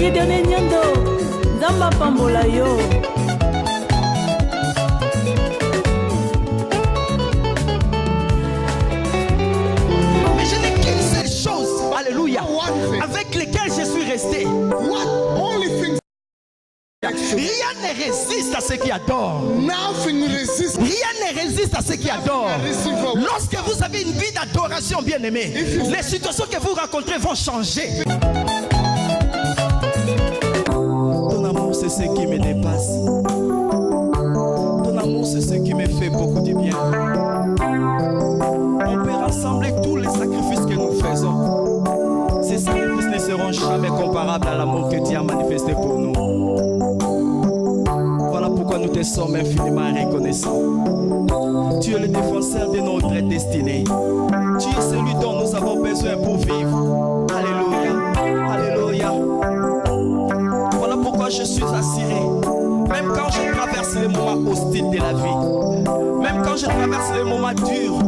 Gédéon Nyando, Zamba Pambolayo. Mais je n'ai qu'une seule chose, alléluia, avec lesquelles je suis resté. Rien ne résiste à ceux qui adorent. Rien ne résiste à ceux qui adorent. Lorsque vous avez une vie d'adoration, bien aimé, les situations que vous rencontrez vont changer. Ton amour, c'est ce qui me dépasse. Ton amour, c'est ce qui me fait beaucoup de bien. On peut rassembler tous les sacrifices que nous faisons. Ces sacrifices ne seront jamais comparables à l'amour que Dieu a manifesté pour nous. Voilà pourquoi nous te sommes infiniment reconnaissants. Tu es le défenseur de notre destinée. Tu es celui dont nous avons besoin pour vivre. Alléluia, alléluia. Voilà pourquoi je suis assuré. Même quand je traverse les moments hostiles de la vie, même quand je traverse les moments durs,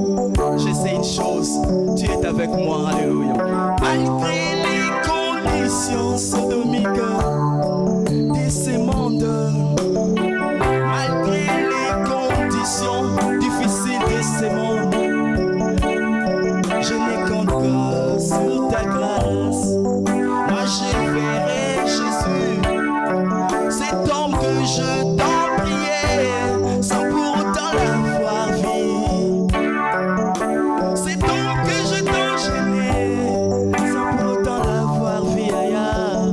je sais une chose, tu es avec moi. Alléluia. Malgré les conditions sodomiques de ce monde, malgré les conditions difficiles de ce monde, je ne compte que sur ta grâce. Moi je verrai Jésus, cet homme que je t'en priais, sans pour autant l'avoir vu. Cet homme que je t'en gênais, sans pour autant l'avoir vu ailleurs.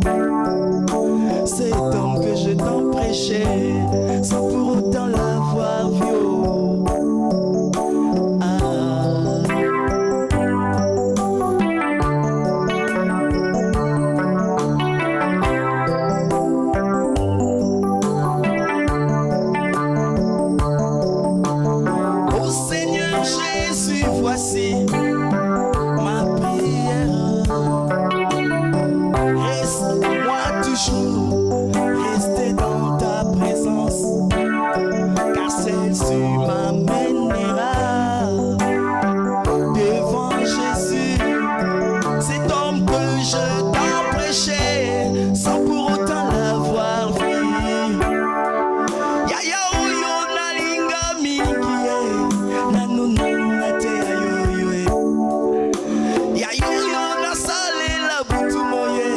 Cet homme que je t'en prêchais, sans pour autant l'avoir vu. Oh Seigneur Jésus, voici ma prière. Reste-moi toujours, rester dans ta présence, car celle-ci m'amènera devant Jésus, cet homme que je t'en prêchais, sans pour autant l'avoir vu. Yaya oyo nalinga mingi nanuna te ayoyo yaya oyo nasalela butu moye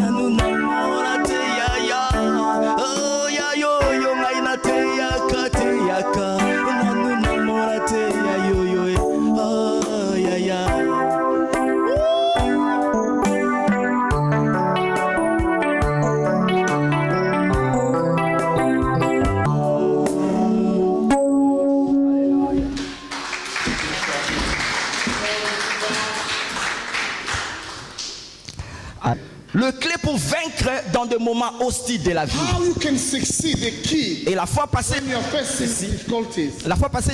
nanuna mona te yaya oh yaya oyo ngai na te yaka nanuna mona te ayoyo oh yaya. Le clé pour vaincre dans des moments hostiles de la vie. How you can succeed, the key Et la fois passée, when you're facing difficulties.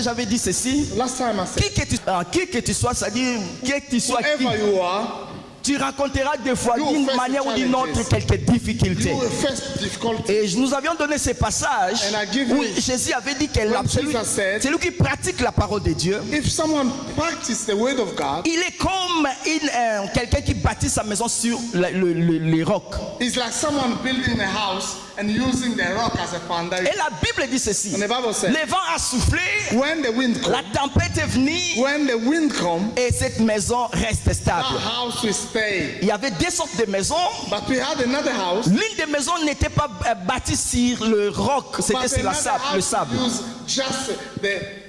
j'avais dit ceci. Last time I said, Qui que tu sois, c'est-à-dire qui que tu sois, wherever you are, tu rencontreras des fois You d'une face manière ou d'une autre challenges. quelques difficultés. you will face difficulties. Et nous avions donné ces passages And I give où you- Jésus avait dit que When celui Jesus said- qui pratique la parole de Dieu, If someone practices the word of God, il est comme quelqu'un qui bâtit sa maison sur les rocs. it's like someone building a house and using the rock as a foundation. Et la Bible dit ceci. And the Bible says, Le vent a soufflé, when the wind la comes, tempête est venue when the wind comes, et cette maison reste that stable. house will stay. Il y avait deux sortes de maisons. But we had another house. L'une des maisons n'était pas bâtie sur le roc, c'était But sur la another sable, le house sable. used just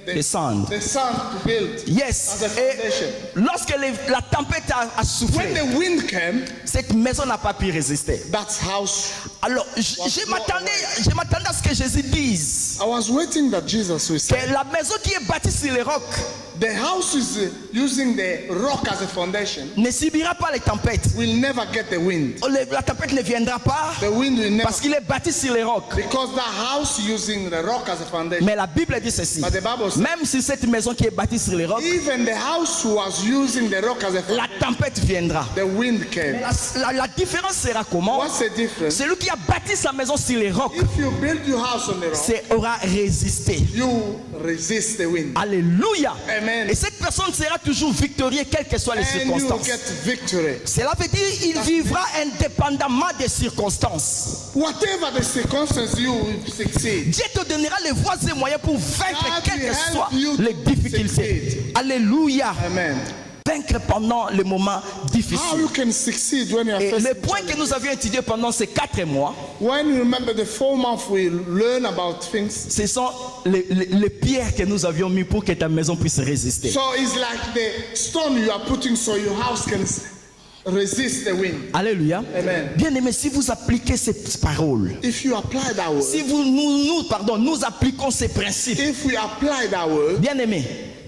The sand. the sand to build Yes. as a foundation. Et lorsque la tempête a When soufflé, the wind came, cette maison n'a pas pu résister. that house. Alors, je m'attendais à ce que Jésus dise I was waiting that Jesus will say, que la maison qui est bâtie sur les rocs the house is using the rock as a foundation ne subira pas les tempêtes. will never get the wind. La tempête ne viendra pas The wind will never, parce qu'il est bâti sur les rocs. because that house using the rock as a foundation. Mais la Bible dit ceci. But the Bible says, Même si cette maison qui est bâtie sur les rocs, even the house was using the rock as a la foundation, tempête viendra. the wind came. La différence sera comment? What's the difference? Celui qui a bâti sa maison sur les rocs If you build your house on the rock, aura résisté. you resist the wind. Alléluia. Amen. Et cette personne sera toujours victorieuse, quelles que soient les And you will circonstances. get victory. Cela veut dire qu'il vivra indépendamment des circonstances. Whatever the circumstances, you will succeed. Dieu te donnera les voies et moyens pour vaincre God quelles will que help soient you les to difficultés. succeed. Alléluia. Amen. Vaincre pendant les moments How difficiles. you can succeed when you are Et facing le point que challenges. nous avions étudié pendant ces 4 mois, When you remember the 4 months we learn about things. ce sont les pierres que nous avions mis pour que ta maison puisse résister. So it's like the stone you are putting so your house can resist the wind. Alléluia. Amen. Bien aimé, si vous appliquez ces paroles, If you apply that word, si nous appliquons ces principes, if we apply that word, bien aimé,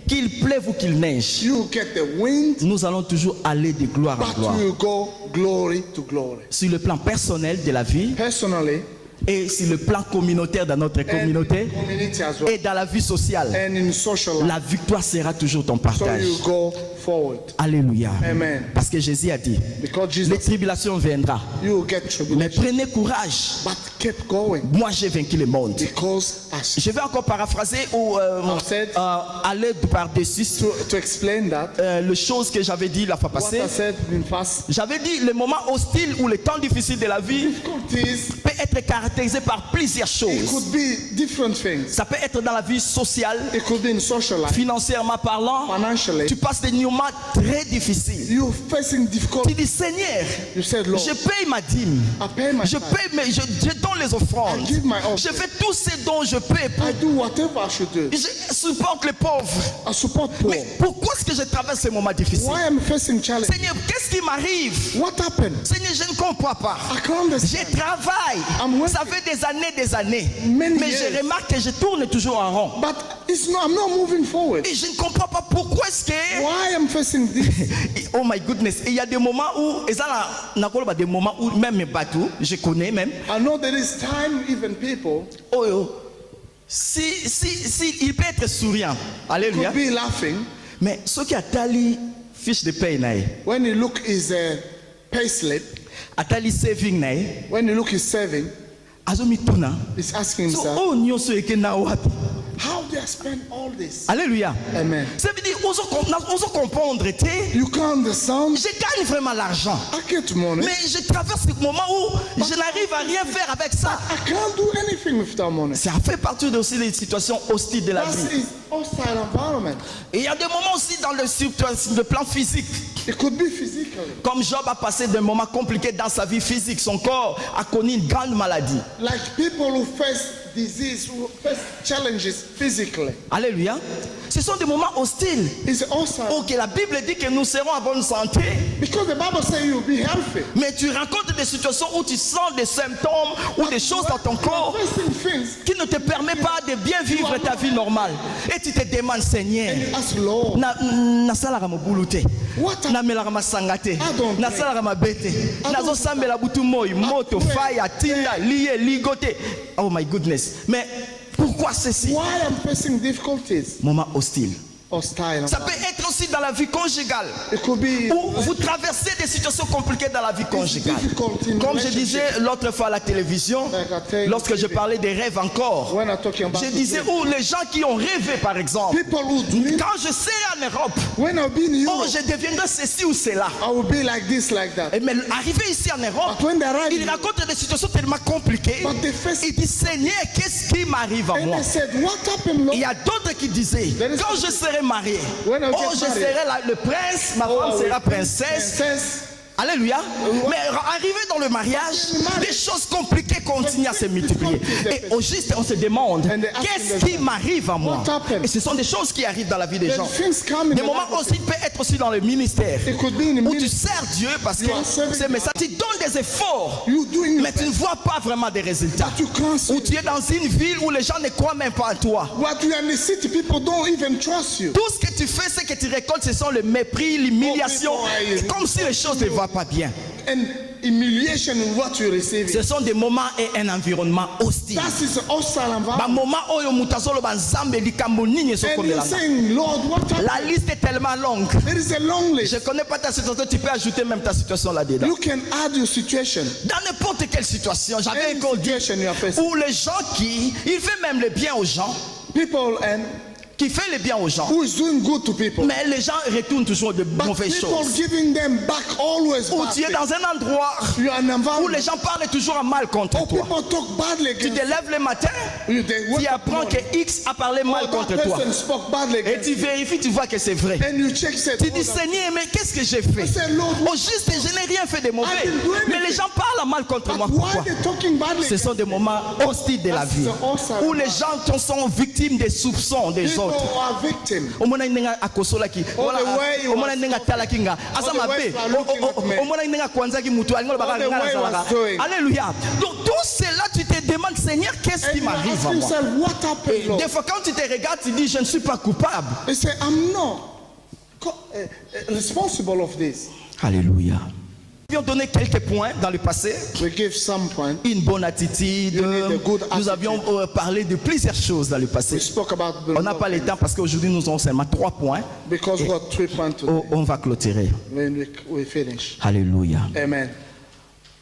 qu'il pleuve ou qu'il neige, you get the wind, nous allons toujours aller de gloire en but gloire. you go glory to glory. Sur le plan personnel de la vie Personally, et sur le plan communautaire dans notre and communauté community as well, et dans la vie sociale, and in social life. la victoire sera toujours ton So partage. you go forward. Alléluia. Amen. Parce que Jésus a dit, Because les Jesus, tribulations viendront, you will get mais tribulation, prenez courage. but keep going Moi, j'ai vaincu le monde. because as Je vais encore paraphraser ou said- aller par-dessus to explain that, les choses que j'avais dit la fois what passée. I said in past J'avais dit le moment hostile ou le temps difficile de la vie difficulties, peut être caractérisé par plusieurs it choses. could be different things. Ça peut être dans la vie sociale, It could be in social life, financièrement parlant. financially. Tu passes des moments très difficiles. You're facing Tu difficulty. dis Seigneur, You said, Lord, je paye ma dîme. I pay my Je tithe. paye, mais je donne les offrandes. I give my offering. Je fais tout ce dont je peux. I do whatever I should do. Je supporte les pauvres. I support poor. Mais pourquoi est-ce que je traverse ces moments difficiles? Why am I facing challenge? Seigneur, qu'est-ce qui m'arrive? What happened? Seigneur, je ne comprends pas. I can't Je understand. travaille. Ça fait des années. Many Mais years. je remarque que je tourne toujours en rond. But I'm not moving forward. Et je ne comprends pas pourquoi est-ce que... Why am I facing this? Oh my goodness. Et il y a des moments où... Et ça, des moments où même mes bateaux, je connais même. I know there is time even people Oh, si, il peut être souriant. Alléluia. could be laughing Mais ce qui a tali fiche de paye, when you look his pay slip, a tali saving, when you look his saving, azomi tuna. he's asking So, himself, oh, nyonso eke na wapi. how do I spend all this? Alléluia. Amen. Ça veut dire, on se comprendre, tu sais. You can't understand. Je gagne vraiment l'argent. I get money. Mais je traverse ce moment où je n'arrive à rien faire avec ça. I can't do anything with that money. Ça fait partie aussi des situations hostiles de la That vie. is hostile environment. Et il y a des moments aussi dans le plan physique. It could be physical. Comme Job a passé des moments compliqués dans sa vie physique. Son corps a connu une grande maladie. Like people who face disease, who face challenges physically. Alléluia. Ce sont des moments hostiles. It's hostile. Ok, la Bible dit que nous serons en bonne santé. Because the Bible says you'll be healthy. Mais tu rencontres des situations où tu sens des symptômes ou des choses dans ton corps Facing things, qui ne te permettent pas de bien vivre ta vie normale. Et tu te demandes, Seigneur, ask Lord, nasalaka mobulu te, What? namelaka masanga te, don't nasalaka mabe te, nazosambela butu moi, moto, fire, tinda, lié, ligo te. Oh my goodness. Mais pourquoi ceci? why I'm facing difficulties? Moment hostile. Hostile. Ça peut être aussi dans la vie conjugale. It could be Où vous traversez des situations compliquées dans la vie conjugale. difficult in Comme je relationship. disais l'autre fois à la télévision, Like I tell you, lorsque je parlais des rêves encore, when I'm talking about je disais, où les gens qui ont rêvé par exemple, people who dream, quand je serai en Europe, when I'll be in oh Europe, je deviendrai ceci ou cela. I will be like this, like that. Et mais arrivé ici en Europe, But when they arrive, il raconte des situations tellement compliquées. But they face- Il dit, Seigneur, qu'est-ce qui m'arrive à and moi? they said, what happened, Lord? Il y a d'autres qui disaient, There is quand je serai marié, When I oh get je married, serai le prince, ma femme sera princesse. Princess. Alléluia. Mais arrivé dans le mariage, les choses compliquées continuent à se multiplier. Et au juste, on se demande, And they ask qu'est-ce qui m'arrive à moi? What happened? Et ce sont des choses qui arrivent dans la vie des Then gens. things come in Des the moments life of aussi peut être aussi dans le ministère. It could be in the Où tu ministry. sers Dieu parce que You are serving c'est mais ça, tu donnes des efforts, You doing your mais tu ne best. vois pas vraiment des résultats. But you can't see Ou tu es dans une ville où les gens ne croient même pas en toi. What you are in the city, people don't even trust you. Tout ce que tu fais, ce que tu récoltes, ce sont le mépris, l'humiliation. Et comme si les choses ne vont pas bien. And humiliation in what you receive. Ce sont des moments et un environnement hostile. That is a hostile environment. Bamoma oyo mutazoloba nzambe likambo nini And you're ezokomelanga. saying, Lord, what happened? La liste est tellement longue. There is a long list. Je connais pas ta situation, tu peux ajouter même ta situation là-dedans. You can add your situation. Dans n'importe quelle situation, j'avais Any encore dit situation you are facing. où les gens qui, il fait même le bien aux gens, people and qui fait le bien aux gens. who is doing good to people. Mais les gens retournent toujours de But mauvaises people choses. giving them back always Ou bad tu es things. dans un endroit You are an où environment. les gens parlent toujours à mal contre Oh, toi. people talk badly Tu against te lèves le matin, you. They tu wake up apprends morning. que X a parlé mal Oh, that contre toi. person spoke badly Et against tu you. vérifies, tu vois que c'est vrai. And you check, say, Tu oh, dis, that- Seigneur, mais qu'est-ce que j'ai fait? say, Lord, Au juste, je n'ai rien fait de mauvais. I didn't do anything. Mais les gens parlent mal contre but moi. why Pourquoi? are they talking badly Ce sont against des moments hostiles de la vie. Où les gens sont victimes des soupçons des people autres. are victims. Omona ndinga akosolaki All the way you omona are ndinga talaki nga asa All the way mabe you are looking at me. omona ndinga kwanzaki mutu alingo baka All the ngala way you are salaka. doing. Alléluia. Donc tout cela tu te demandes, Seigneur, qu'est-ce And qui you m'arrive ask à moi? yourself, what happened, Et Lord? des fois quand tu te regardes, tu dis je ne suis pas coupable. You say, I'm not responsible of this. Alléluia. Nous avions donné quelques points dans le passé. We give some point. Une bonne attitude. You need a good Nous attitude. avions parlé de plusieurs choses dans le passé. We spoke about the On n'a pas le temps parce qu'aujourd'hui nous avons seulement 3 points. because we got 3 points today. On va clôturer. When we finish. Alléluia. Amen.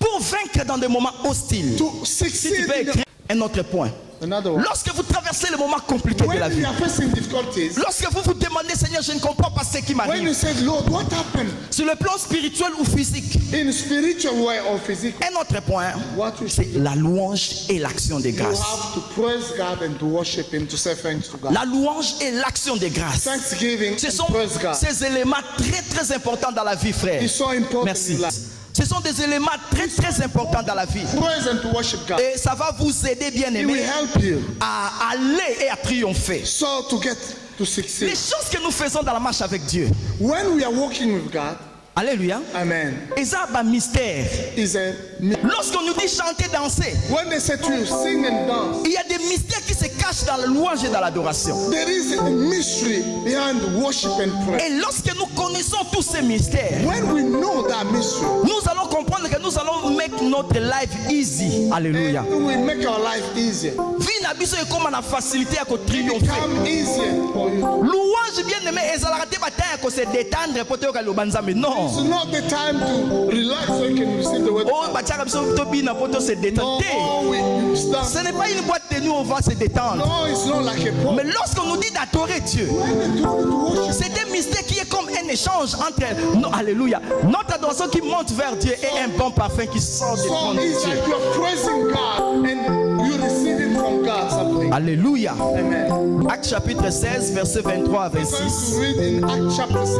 Pour vaincre dans des moments hostiles. To Si tu succeed peux in écrire un autre point. another one. Lorsque vous traversez les moments compliqués de la When vie, you are facing difficulties, lorsque vous vous demandez, Seigneur, je ne comprends pas ce qui when you m'arrive, say, Lord, what happened sur le plan spirituel ou physique, in spiritual way or physical, un autre point, what you c'est la louange et l'action de you grâce. have to praise God and to worship Him, to say thanks to God. La louange et l'action de grâce. Thanksgiving Ce and sont praise God. ces éléments très très importants dans la vie, frère. It's so important Merci. in life. Ce sont des éléments très très importants dans la vie. Praise and to worship God. Et ça va vous aider, bien It will aimé, help you à aller et à triompher. so to get to Les succeed. choses que nous faisons dans la marche avec Dieu, When we are walking with God, alléluia, amen, et ça, un mystère. is a Lorsqu'on nous dit chanter, danser, when they say to you, sing and dance, il y a des mystères qui se cachent dans la louange et dans l'adoration. there is a mystery behind worship and prayer. Et lorsque nous connaissons tous ces mystères, When we know that mystery, nous allons comprendre que nous allons make notre life easy. Alléluia. it will make our life easier. Vie na biso comme na facilité à triompher. Become easier for you. Louange bien aimé, ezalaka te bataille à se détendre pour te yoka nzambe. Non. It's not the time to relax so you can receive the word. Oh, batiaka biso to bina pour se détendre. No, we start. Ce n'est pas une boîte de nuit où on va se détendre. No, it's not like a Mais problem. lorsqu'on nous dit d'adorer Dieu, When they do it to worship, c'est un mystère qui est comme un échange entre alléluia, notre adoration qui monte vers Dieu et un bon parfum qui sort du so trône de it's Dieu. like you're praising God and you receive it from God something. Alléluia. Amen. Acte chapitre 16, verset 23 à Going 26. to read in Acts chapter 16.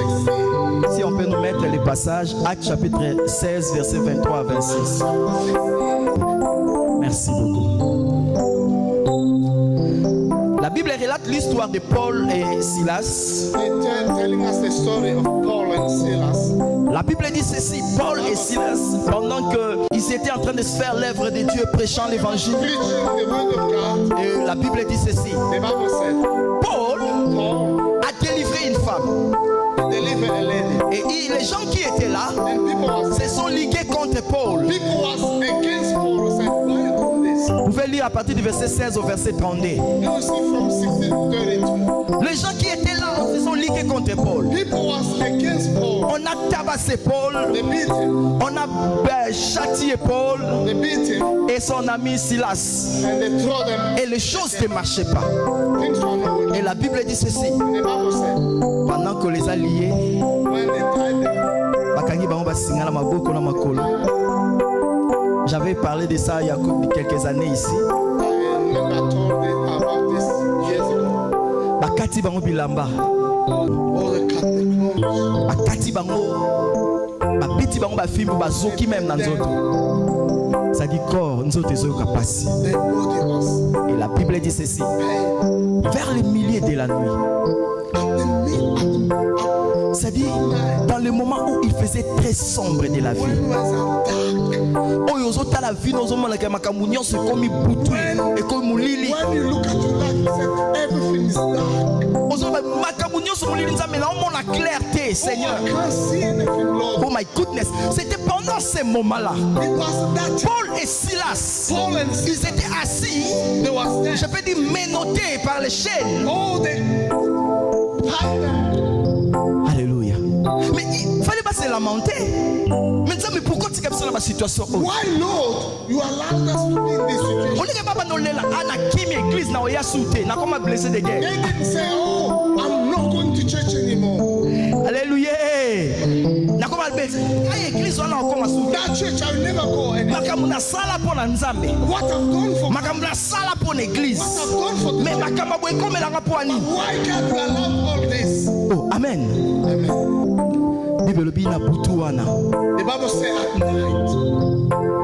Si on peut nous mettre les passages, Acte chapitre 16, verset 23 à 26. Merci beaucoup. La Bible relate l'histoire de Paul et Silas. Telling us the story of Paul and Silas. La Bible dit ceci, Paul et Silas, pendant qu'ils étaient en train de se faire l'œuvre de Dieu, prêchant l'évangile, Preaching the word of God. et la Bible dit ceci, The Bible said, Paul Paul a délivré une femme. delivered a lady. Et les gens qui étaient là And people was se sont ligués contre Paul. against Paul. Was like, why are you doing this? Vous pouvez lire à partir du verset 16 au verset 32. You will see from 16 to 32. Les gens qui étaient là se sont ligués contre Paul. People was against Paul. On a tabassé Paul, They beat him. on a châtié Paul They beat him. et son ami Silas. And they throw them. Et les choses ne marchaient pas. Things were not. Et la Bible dit ceci, The Bible said, pendant qu'on les a liés, when they tied them, bakangi bango basingala maboko na makolo. J'avais parlé de ça il y a quelques années ici. I remember I told it about this years ago. Bakati bango bilamba, Oh, they cut the clothes. bakati bango, babeti bango bafimbo bazoki même na nzoto. Ça dit corps nzoto ezoyoka pasi. Their body was Et la Bible dit ceci, pain. vers les milliers de la nuit. C'est-à-dire dans le moment où il faisait très sombre de la vie. When was dark. Oyo ozota la vie nozomona ke makambo nyonso ekomi butu ekomi molili. When you look at your life, you say everything is dark. Ozoba makambo nyonso molili nzambe na omona clarté, Seigneur. I can't see anything, Lord. Oh my goodness, c'était pendant ces moments-là. It was that time. Paul et Silas, Paul and ils Silas, étaient assis, they was there. je peux dire menottés par les chaînes. Oh, they tied them. Alléluia. Mais il fallait pas se lamenter. Mais pourquoi tu captes la ba situation. Why, Lord, you allowed us to be in this situation? On dit papa nolela ana kimi église na oya soute na comme blessé de guerre. They didn't say, oh, I'm not going to church anymore. Alléluia. Na comme blessé. Ay église on a encore soute. That church I will never go anymore. Makamuna sala pour na nzambe. What I've done for Makamuna sala pour l'église. what I've done for the Mais church. makama boy comme la pour ani. Why can't you allow all this? Oh, amen. Amen. Bible bi na butu wana. The Bible says at night.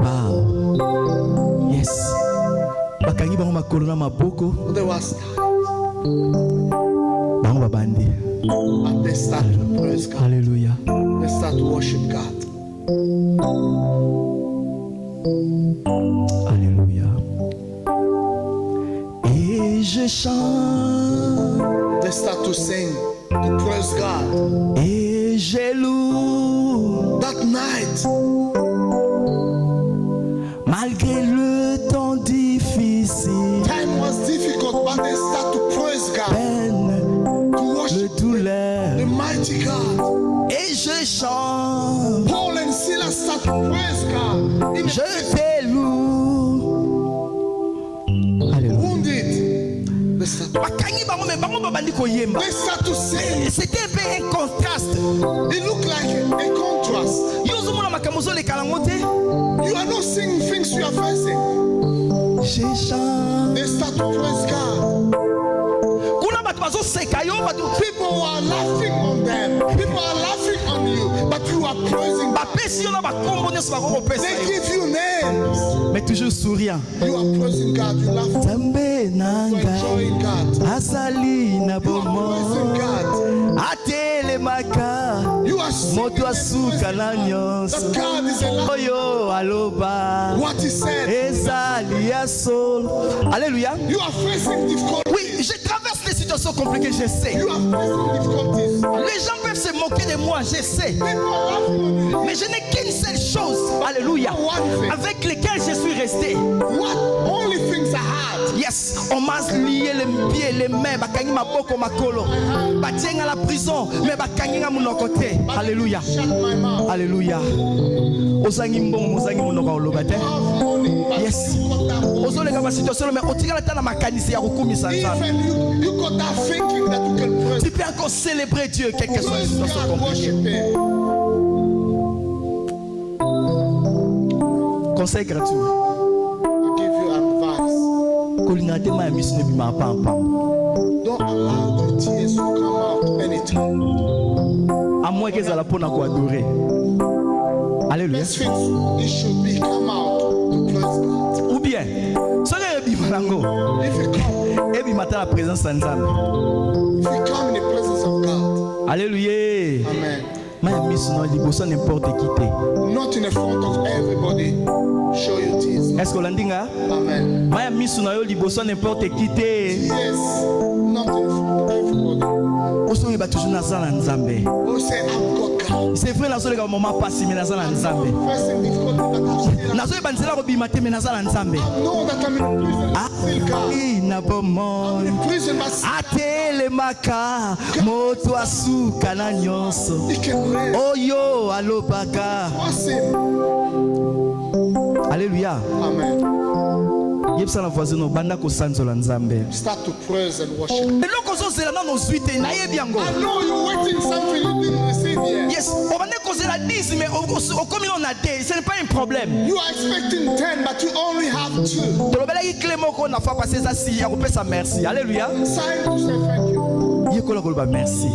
Wow. Yes. Bakangi bango makolo na maboko. There was Bango babandi. but they start to praise God. Alléluia. They start to worship God. Alléluia. Et je chante They start to sing, to praise God. et je loue That night, malgré le temps difficile, time was difficult, but they start to praise God, peine, to le worship douleur. the mighty God. Et je chante, Paul and Silas start to praise God. In je the te loue. Alléluia. wounded, they start, Bakangi bango me bango babandi koyemba. they start to sing. C'était un peu un contraste. It looked like a contrast. Yozo mona makamuzo le kalangote. You are not seeing things you are facing. Je chante. They start to praise God. Kuna batu bazo seka yo batu. People are laughing on them. People are laughing on you, but you are praising God. Bapesi yo na bakombo nyonso bakoko pesa They yo. give you names. Mais toujours souriant. You are praising God. You laugh. Zambe You nanga enjoying God. azali na You are praising bomo God. atelemaka You are singing moto and asuka praising na that nyonso God is alive. oyo aloba What he said. ezali ya solo. Alléluia. You are facing difficulties. Oui, je traverse des situations compliquées, je sais. You are facing difficulties. Les gens peuvent se moquer de moi, je sais. People are laughing on you. Mais je n'ai qu'une seule chose, alléluia, avec lesquelles je suis resté. What only things I had? Yes, on m'a lié les pieds, les mains, bakangi maboko makolo. Batienga la prison, mais bakangi nga munoko te. Alléluia. Shut my mouth. Alléluia. Ozangi mbongo, ozangi munoko oloba te. Have money, but Yes. you got that money. Ozolega ba situation mais otikala tana makanisi ya kukumisa nzambe. Even you got that thinking that you can praise. Tu peux encore célébrer Dieu quelle que soit la Praise situation God, compliquée. worship Him. Conseil gratuit. I give you advice. Kolinga te ma misu ne bima pampa. Don't allow the tears to come out anytime. À moins qu'ils aient la peau na ko adorer. Alléluia. Best things it should be come out to praise God. Ou bien, soki ebima nango, If you come, ebima ta la présence ya Nzambe. if you come in the presence of God, Alléluia. Amen. Ma misu na liboso n'importe qui te. Not in the front of everybody. Show your tears. Est-ce que landinga? Amen. Ma misu na yo liboso n'importe qui te. Yes, not in front of everybody. Oso yeba toujours naza na Nzambe. Who say I've got God. C'est vrai nazo leka moment passé mais naza na Nzambe. Facing difficulty, but I'm still. Nazo yeba nzela ko bima te mais naza na Nzambe. I know that I'm in prison. Ah, Still God. na bomo. I'm in prison, but Atelemaka moto asuka na nyonso. He can raise. Oyo alobaka. Trust Him. Alléluia. Amen. Yebisa na voisin no banda ko sanzola Nzambe. Start to praise and worship. Eloko ozozela na no suite na yebi yango. I know you're waiting something you didn't receive yet. Yes, obande kozela 10 mais okomi on a 2, ce n'est pas un problème. You are expecting 10, but you only have 2. Tolobelaki clé moko na fois passé ça si ya kopesa merci. Alléluia. Sign to say thank you. Yekola koloba merci. I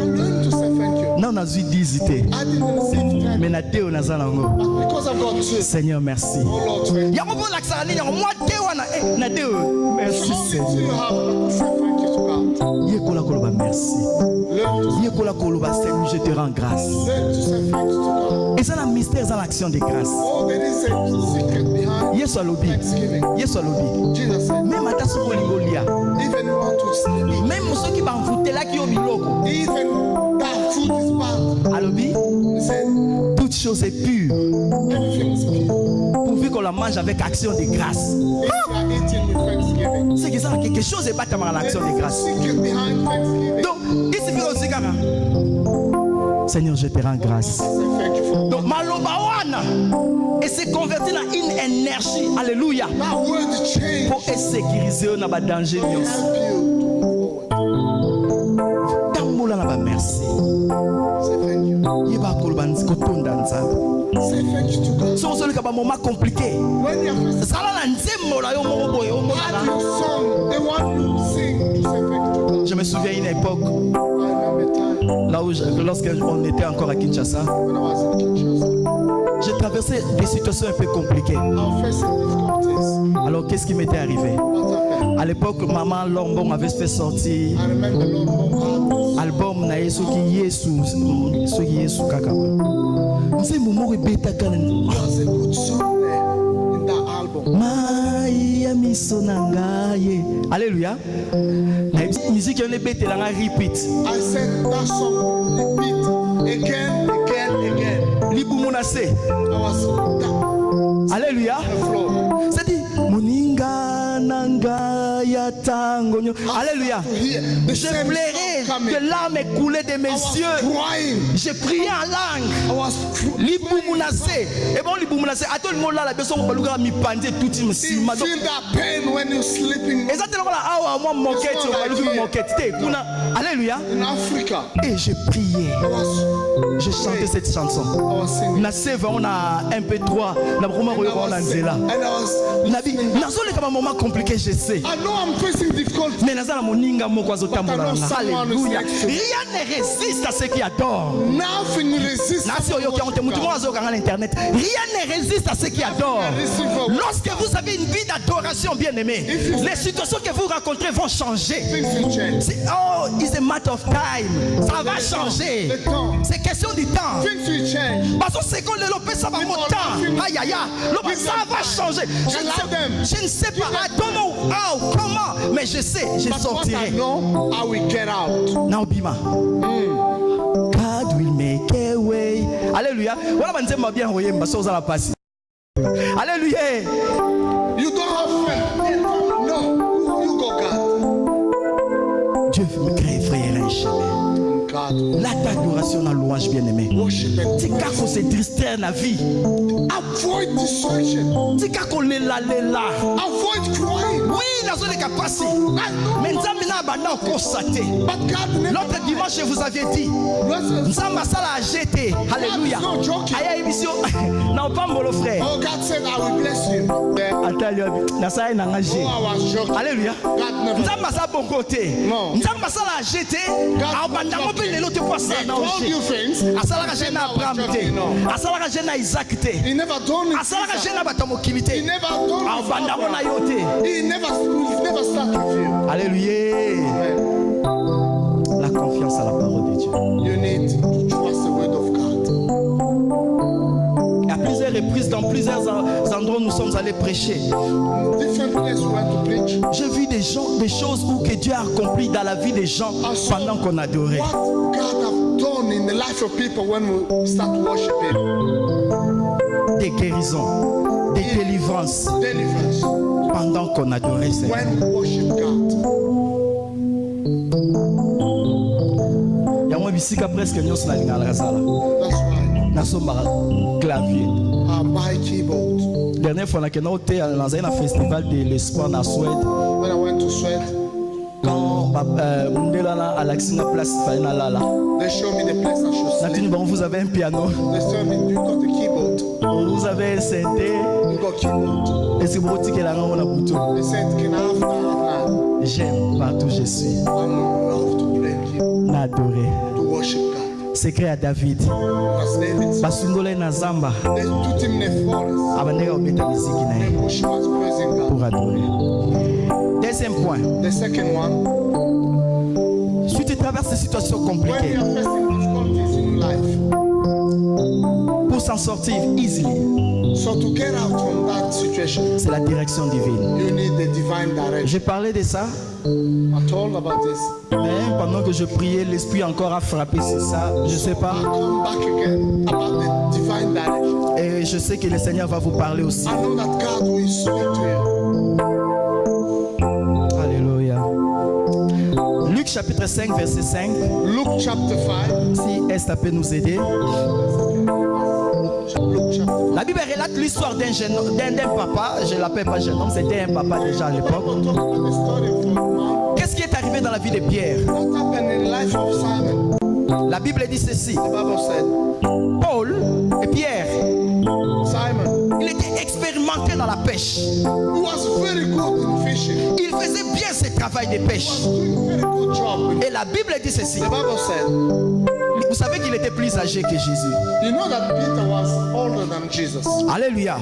learned to say thank you. Na nazwi 10 te. I didn't receive 10, Mais na te naza nango. but because I've got 2. Seigneur merci. Oh Lord, thank you. Yango po lakisa nini yango moi te wana na te. Merci Only 2 Seigneur. you have, but say thank you to God. Yekola koloba merci. Learn to, Yekola koloba Seigneur, je te rends grâce. learn to say thank you to God. Et ça la mystère dans l'action de grâce. Oh, there is a secret behind Yesu alobi. thanksgiving. Yesu alobi. Jesus said, Même ata soko lingolia. even you want to sleep, Même soki ba mfutelaki yo biloko. even that food is bad. Alobi, He said, toute chose est pure everything is pure. pourvu qu'on la mange avec action de grâce. If you are eating with thanksgiving, C'est que ça quelque chose est pas dans l'action de there is a grâce. secret behind thanksgiving. Donc, il suffit aussi quand Seigneur, je te rends grâce. Say thank you for Donc, maloba wana et s'est converti dans une énergie. Alléluia. That word change Pour sécuriser dans le danger. help you to move forward. Tamoula na ba merci. Say thank you. Yeba kolbanzi kotonda nzambe. Say thank you to God. So on ka ba moment compliqué. When you are Sala na nzembo la yo moko boye o had mona. your song, they want you to sing to say thank you to God. Je me souviens une époque I remember time là où lorsqu'on était encore à Kinshasa, when I was in Kinshasa. j'ai traversé des situations un peu compliquées. I was facing difficulties. Alors qu'est-ce qui m'était arrivé? What happened? À l'époque, maman Lombo m'avait fait sortir I remember Lord Mom album na Yesu ki Yesu kaka. Nse mumo rebeta kana. has a good song there in that album. Maya miso nangaye. Alléluia. La musique on est bête la repeat. I said that song repeat again. Libumuna se. I was down Alléluia. the floor. C'est dit moninga nanga ya tangonyo. Alléluia. To hear the Je same pleurais, song coming. que larmes coulaient de mes I was yeux. crying. J'ai prié en langue. I was Libumunase. Et bon libumunase. À tout le monde là la personne va lui mi pande tout il me You sima. feel that pain when you're sleeping Exactement là awa moi moquette on va lui moquette. Kuna. Alléluia. in Africa. Et j'ai prié. J'ai chanté cette chanson. I was singing. Na save on a MP3 na vraiment And I on was, nzela. and I was Nabi nazole kama moment compliqué je sais. I know I'm facing difficulties. Mais nazala moninga moko azotambola. But I know someone is Alléluia. next to me. Rien ne résiste à ceux qui adorent. Nothing resists. Nasi oyoki honte mutu moko azokanga na internet. Rien ne résiste à ceux qui adorent. Lorsque vous avez une vie d'adoration bien aimée, les situations que vous rencontrez vont changer. Things will change. Oh, it's a matter of time. Ça va changer. C'est question du temps. Things will change. Parce que c'est qu'on le lopé, ça va mon temps. Aïe aïe aïe. Ça va changer. Je ne sais pas à don't know how, comment, mais je sais, je But what I sortirai. know, I will get out. Naobima. God will make a way. Alléluia. Voilà, banzema bien oyemba so za la passe. Alléluia. You don't have friends. No, you go God. Dieu me crée frère un chemin. God, La adoration la louange bien aimé. worship and Tika ko se distraire na vie. avoid distraction. Tika ko lela. Avoid crying. Oui, la zone est capacité. I know. Mais nzambe na bana constaté. But God never L'autre dimanche je vous avais dit. lies. Nzamba sala a jeté. Alléluia. God is not joking. Aya émission. Na pas mon frère. Oh, God said, I will bless you. Attends, na sa na ngajé. Oh, I was joking. Alléluia. God never. Nzamba sa bon côté. Non. Nzamba sala a jeté. A banda mo pe lelo te poisa He na told oje. you things. Asalaka je na Abraham te. Asalaka je na Isaac te. He never done it. Asalaka je na bato mokili He te. never done A it. banda mo na yo te. He never start with you. Alléluia. La confiance à la parole de Dieu. You need to trust the word of God. À plusieurs reprises, dans plusieurs endroits où nous sommes allés prêcher, Different places we went to preach. j'ai vu des choses où que Dieu a accompli dans la vie des gens pendant qu'on adorait. What God have done in the life of people when we start worshiping. Des guérisons, des délivrances Deliverance. pendant qu'on adorait Seigneur. When we worship God. Yango bisika presque nyonso na lingala kazala. That's why Nasomba clavier. I buy keyboard. Dernière fois nakenda ote dans un festival de l'espoir na Suède. When I went to Sweden, Quand Mundela na Alexis na place faina lala. they showed me the place I should sleep. Natini bon vous avez un piano, They told me, you got the keyboard. vous avez un synthé. You got keyboard. Est-ce que vous retirez la main na buto? They said, can I have that? J'aime partout je suis. I love to play keyboard, N'adorer. to worship God. Secret à David. That's David. Basundole na zamba. They put him in the forest. Abandeka obeta musique na ye And she was praising God. pour adorer. Deuxième point. The second one, Si tu traverses des situations when compliquées, you are facing difficulties in life, pour s'en sortir easily, so to get out from that situation, c'est la direction divine. you need the divine direction. J'ai parlé de ça, I told about this. mais pendant que je priais, l'esprit encore a frappé sur ça. Je ne sais pas. I'll come back again about the divine direction. Et je sais que le Seigneur va vous parler aussi. I know that God will speak to you. Alléluia. Luc chapitre 5, verset 5. Luke chapter 5. Si Esther peut nous aider. Luke chapter 5. La Bible relate l'histoire d'un jeune homme, d'un papa. Je ne l'appelle pas jeune homme, c'était un papa déjà à l'époque. Qu'est-ce qui est arrivé dans la vie de Pierre? What happened in the life of Simon? La Bible dit ceci. The Bible said, Paul et Pierre, Simon, il était expérimenté dans la pêche. he was very good in fishing. Il faisait bien ce travail de pêche. He was doing a very good job. Et la Bible dit ceci. The Bible said, Vous savez qu'il était plus âgé que Jésus. you know that Peter was older than Jesus. Alléluia.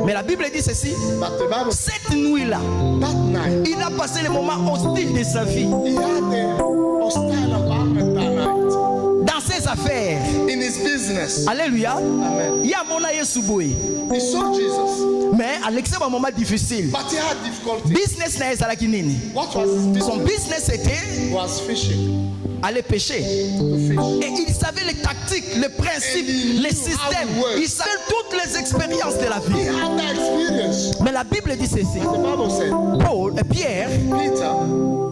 Mais la Bible dit ceci. But the Bible said, Cette nuit-là, that night, il a passé le moment hostile de sa vie. he had a hostile environment that night. Dans ses affaires. In his business. Alléluia. Amen. Il y a mon Yesu boy. He saw Jesus. Mais Alex a un moment difficile. But he had difficulty. Business na ezalaki nini? What was his Son business? business était Was fishing. aller pêcher. To fish. Et il savait les tactiques, les principes, And he les knew systèmes. how it works. Il savait toutes les expériences de la He vie. had that experience. Mais la Bible dit ceci. The Bible said, Paul et Pierre, Peter,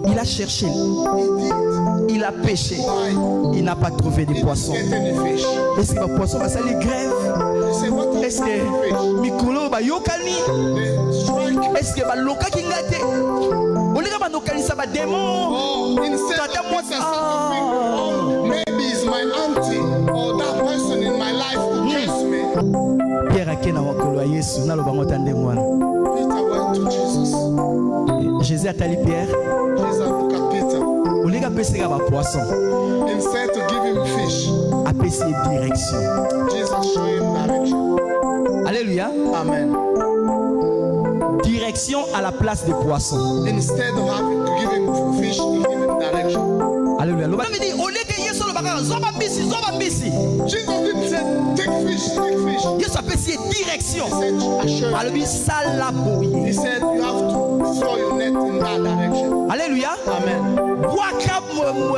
il a cherché, he did. il a pêché. Why? Il n'a pas trouvé de He poissons. didn't get any fish. Est-ce que le poisson va salir grève? He said, what Est-ce happened to que the mikolo ba yokani? fish? They strike. Est-ce que ba loka kingate? Olika ba nokanisa ba démon? Oh, instead Tata of moi Peter thinking, oh, maybe it's my auntie or that person in my life who cursed me. Pierre akena wakolo ya Yesu na loba ngotande mwana. Peter went to Jesus. Jésus atali Pierre. Jesus looked at Peter. Olika pesika ba poisson. Instead to give him fish, Apesi direction. Jesus showed him direction. Alléluia. Amen. Direction à la place des poissons. Instead of having to give him fish, he gave him direction. Alléluia. Loba me dit oleke Yesu loba ka zoba mbisi, zoba mbisi. Jesus didn't say, take fish, take fish. Yesu apesi direction. He said, assure you. Alobi sala boye. He said, you have to throw your net in that direction. Alléluia. Amen. Waka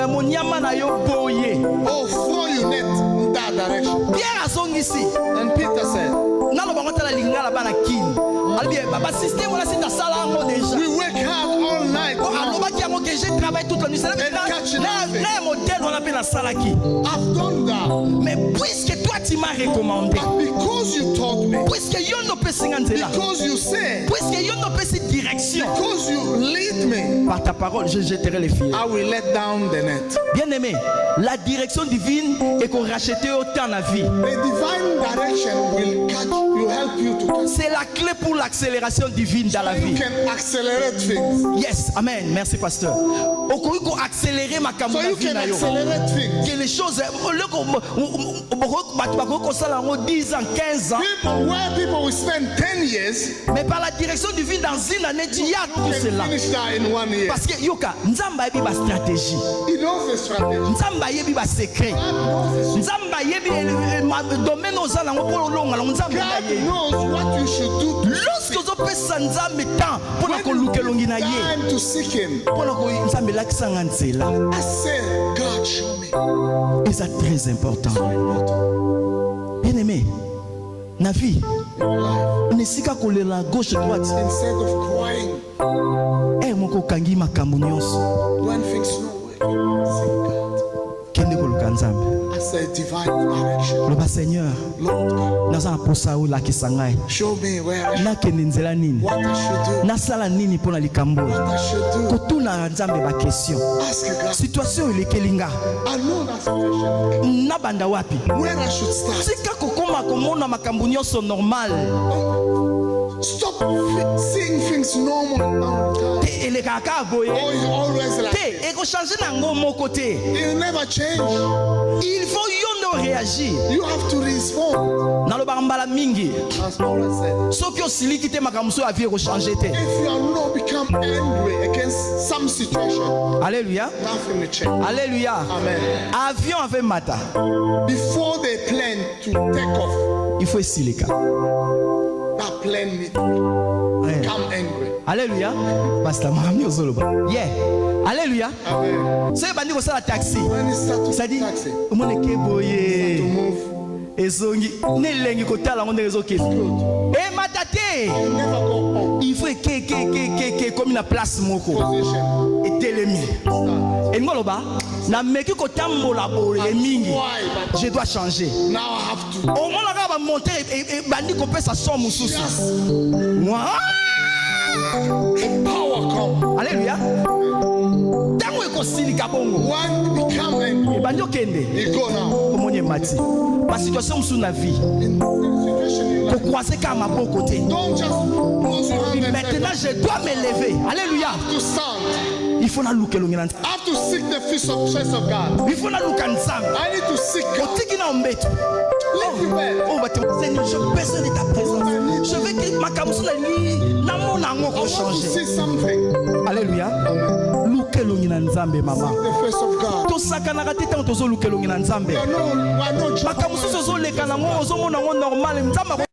monyama na yo boye. Oh, throw your net in that direction. Pierre azongisi. And Peter said, Na loba ngotala lingala bana kin. Alobi baba système wala sita sala ngo déjà. we work hard all night. Aloba ki yango que j'ai travaillé toute la nuit. Na modèle on appelle la salaki. I've done that. Mais puisque toi tu m'as recommandé. But because you taught me, Puisque yo no pesi nganzela. because you said, Puisque yo no pesi direction. because you lead me, Par ta parole, je jetterai les filets. I will let down the net. Bien aimé, la direction divine est qu'on rachète autant la vie. The divine direction will catch, will help you to catch. C'est la clé pour l'accélération divine dans la You vie. can accelerate things. Yes, amen. Merci pasteur. Au ko accélérer ma So campagne you vie can na yo. accelerate things. Que les choses le ko bako sala ngo 10 ans, 15 ans, People, where people will spend 10 years, mais par la direction divine dans une année tu y as tout can cela. finish that in 1 year. Parce que yoka nzamba yebi ba stratégie. He knows the strategy. Nzamba yebi ba secret. God knows the Nzamba yebi domaine ozala ngo pour longa nzamba God yebi. knows what you should do to Lorsque ozopesa nzambe temps mpona koluka elongi na ye time to seek him. mpona nzambe elakisanga nzela I said, God, show me. eza très important. Bien aimé, na vie In life, na esika kolela gauche droite instead of crying moko okangi makambo nyonso when things no work, seek God. kende koluka nzambe As a divine direction. loba Seigneur Lord God, naza na posa olakisa ngai show me where I should, nakende nzela nini what I should do. nasala nini mpona likambo oyo What I should do. kotuna nzambe bakestion Ask God. situation oyo elekeli nga I know that situation. nabanda wapi Where I should start. tika kokoma komona makambo nyonso normal Stop seeing things normal all the time. te elekaka kaka boye Oh, you always like te ekochange nango moko te. it will never change. Il faut yo nde réagir. You have to respond. nalobaka mbala mingi As Paul said, soki osiliki te makambo so ya vie ekochange te. if you are not become angry against some situation, Alléluia. nothing will change. Alléluia. Amen. Avion avait mata. Before they plan to take off, Il faut esilika. that plane need to Ouais. become angry. Alléluia. Pasteur Mahami ozoloba. Yeah. Alléluia. Amen. So bandi ko sala taxi. When it starts to C'est-à-dire taxi, omoneke to boye move ezongi nelengi kotala ngo ndezo kesi. good. E mata te. never go up. Il faut que comme une place moko. Position. Et telemi. Et ngoloba na meki ko tambola boye mingi. Je dois changer. Now I have to. Au moins là va monter et bandi ko pesa son mususu. Moi. Power come. Alléluia. Tango eko silika bongo. When become angry, Bandi okende. you go now. Omonye mati. Ma situation musu na vie. In the situation you Ko like, croiser ka ma bon côté. don't just close your hand and say, Maintenant je dois me lever. Alléluia. to stand. Il faut na luke longi na. I have to seek the face of God. Il faut na luka nzambe. I need to seek God. Otiki na ombeto. Everywhere. Oh, Seigneur, j'ai besoin de ta présence. Je veux que ma camusou na li na mon I ango ko want to changer. see something. Alléluia. Luke longi na nzambe mama. The face of God. To sakana ka tete tozo luke longi na nzambe. We are no Ma camusou zo leka na ngo zo mona ngo normal nzamba ko